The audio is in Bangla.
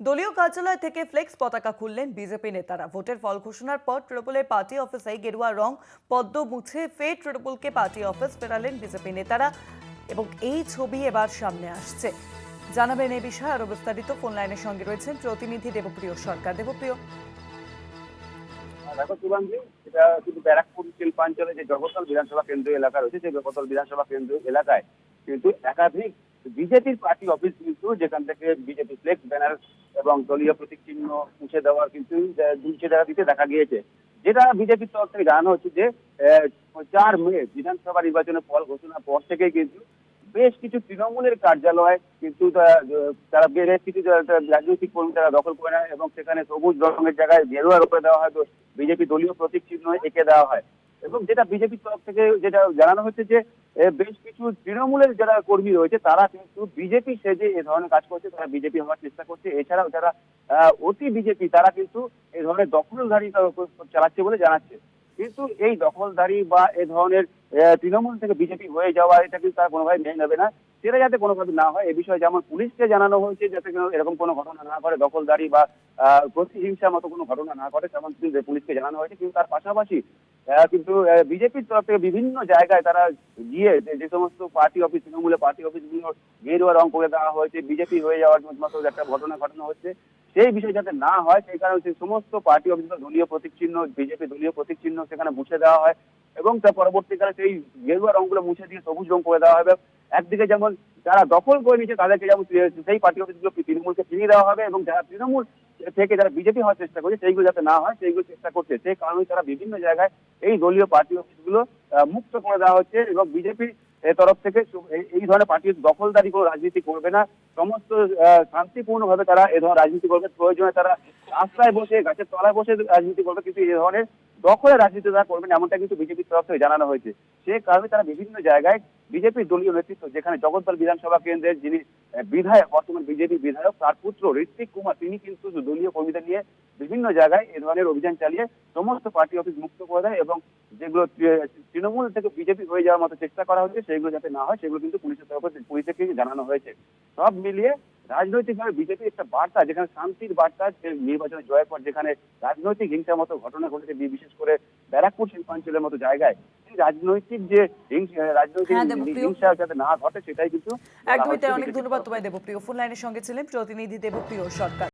দলীয় কার্যালয় থেকে ফ্লেক্স পতাকা খুললেন বিজেপি নেতারা। ভোটের ফল ঘোষণার পর তৃণমূলের পার্টি অফিসে গেরুয়া রং পদ্ম মুছে ফের তৃণমূলকে পার্টি অফিস ফেরালেন বিজেপি নেতারা এবং এই ছবি এবার সামনে আসছে। জানাবেন এই বিষয়ে আরো বিস্তারিত ফোন লাইনের সঙ্গে রয়েছেন প্রতিনিধি দেবপ্রিয় সরকার। দেবপ্রিয়, দেখো শুভাঙ্গী, এটা কিন্তু ব্যারাকপুর শিল্পাঞ্চলে যে জগতল বিধানসভা কেন্দ্র এলাকা রয়েছে, সেই জগতল বিধানসভা কেন্দ্র এলাকায় কিন্তু একাধিক বিজেপির পার্টি অফিস কিন্তু যেখান থেকে বিজেপি ফ্লেক্স ব্যানার এবং দলীয় প্রতীক চিহ্ন মুছে দেওয়ার কিন্তু দিতে দেখা গিয়েছে। যেটা বিজেপির তরফ থেকে জানানো হচ্ছে যে 4 মে বিধানসভা নির্বাচনের ফল ঘোষণার পর থেকেই কিন্তু বেশ কিছু তৃণমূলের কার্যালয় কিন্তু তারা বেশ কিছু রাজনৈতিক কর্মী তারা দখল করে নেয় এবং সেখানে সবুজ রঙের জায়গায় গেরুয়া রূপে দেওয়া হয়, বিজেপি দলীয় প্রতীক চিহ্ন এঁকে দেওয়া হয়। এবং যেটা বিজেপির তরফ থেকে যেটা জানানো হচ্ছে যে বেশ কিছু তৃণমূলের যারা কর্মী রয়েছে তারা কিন্তু বিজেপি সেজে এ ধরনের কাজ করছে, তারা বিজেপি হওয়ার চেষ্টা করছে। এছাড়াও যারা অতি বিজেপি তারা কিন্তু এই ধরনের দখলদারি চালাচ্ছে বলে জানাচ্ছে। কিন্তু এই দখলদারি বা এ ধরনের তৃণমূল থেকে বিজেপি হয়ে যাওয়া, এটা কিন্তু তারা কোনোভাবে মেনে নেবে না। সেটা যাতে কোনোভাবে না হয় এ বিষয়ে যেমন পুলিশকে জানানো হয়েছে যাতে এরকম কোনো ঘটনা না ঘটে, দখলদারি বা প্রতিহিংসার মতো কোনো ঘটনা না ঘটে, তেমন কিন্তু পুলিশকে জানানো হয়েছে। কিন্তু তার পাশাপাশি কিন্তু বিজেপির তরফ থেকে বিভিন্ন জায়গায় তারা গিয়ে যে সমস্ত পার্টি অফিস, তৃণমূলের পার্টি অফিসগুলো গেরুয়া রং করে দেওয়া হয়েছে, বিজেপি হয়ে যাওয়ার মতো একটা ঘটনা ঘটানো হচ্ছে, সেই বিষয় যাতে না হয় সেই কারণে সেই সমস্ত পার্টি অফিসগুলো দলীয় প্রতীক চিহ্ন, বিজেপি দলীয় প্রতীক চিহ্ন সেখানে মুছে দেওয়া হয় এবং তার পরবর্তীকালে সেই গেরুয়া রংগুলো মুছে দিয়ে সবুজ রং করে দেওয়া হবে। একদিকে যেমন যারা দখল করে নিচ্ছে তাদেরকে যেমন সেই পার্টি অফিসগুলো তৃণমূলকে ফিরিয়ে দেওয়া হবে এবং যারা তৃণমূল থেকে যারা বিজেপি হওয়ার চেষ্টা করছে সেইগুলো যাতে না হয় সেইগুলো চেষ্টা করছে। সেই কারণে তারা বিভিন্ন জায়গায় এই দলীয় পার্টি অফিসগুলো মুক্ত করে দেওয়া হচ্ছে এবং বিজেপির তরফ থেকে এই ধরনের পার্টি দখলদারি কোনো রাজনীতি করবে না। সমস্ত শান্তিপূর্ণভাবে তারা এ ধরনের রাজনীতি করবে। প্রয়োজনে তারা রাস্তায় বসে, গাছের তলায় বসে রাজনীতি করবে, কিন্তু এই ধরনের দখলের রাজনীতি তারা করবে না, এমনটা কিন্তু বিজেপির তরফ থেকে জানানো হয়েছে। সে কারণে তারা বিভিন্ন জায়গায় বিজেপির দলীয় নেতৃত্ব, যেখানে জগদ্দল বিধানসভা কেন্দ্রের যিনি বিধায়ক, বর্তমান বিজেপি বিধায়ক, তার পুত্র ঋত্বিক কুমার, তিনি কিন্তু দলীয় কর্মীদের নিয়ে বিভিন্ন জায়গায় এ ধরনের অভিযান চালিয়ে সমস্ত পার্টি অফিস মুক্ত করে দেয় এবং যেগুলো তৃণমূল থেকে বিজেপি হয়ে যাওয়ার মতো চেষ্টা করা হচ্ছে সেগুলো যাতে না হয় সেগুলো কিন্তু পুলিশের তরফে পুলিশকে জানানো হয়েছে। সব মিলিয়ে রাজনৈতিকভাবে বিজেপি একটা বার্তা, যেখানে শান্তির বার্তা, নির্বাচনে জয়ের পর যেখানে রাজনৈতিক হিংসার মতো ঘটনা ঘটেছে, বিশেষ করে ব্যারাকপুর শিল্পাঞ্চলের মতো জায়গায়, এই রাজনৈতিক যে রাজনৈতিক হ্যাঁ দেবপ্রিয়, হিংসা যাতে না ঘটে সেটাই কিন্তু একদমই তাই। অনেক ধন্যবাদ তোমায় দেবপ্রিয়। ফোন লাইনের সঙ্গে ছিলেন প্রতিনিধি দেবপ্রিয় সরকার।